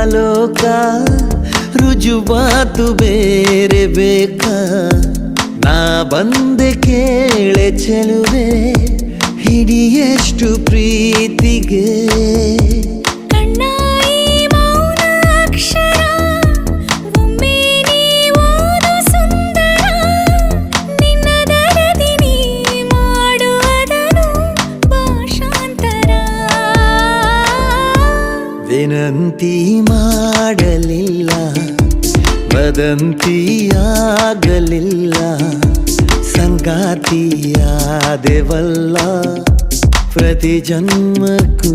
ಲೋಕ ರುಜುವಾತು ಬೇರೆ ಬೇಕಾ ನಾ ಬಂದೆ ಕೇಳೆ ಚೆಲುವೆ ಹಿಡಿಯಷ್ಟು ಪ್ರೀತಿಗೆ ವಿನಂತಿ ಮಾಡಲಿಲ್ಲ ವದಂತಿಯಾಗಲಿಲ್ಲ ಸಂಗಾತಿಯಾದೆವಲ್ಲ ಪ್ರತಿ ಜನ್ಮಕ್ಕೂ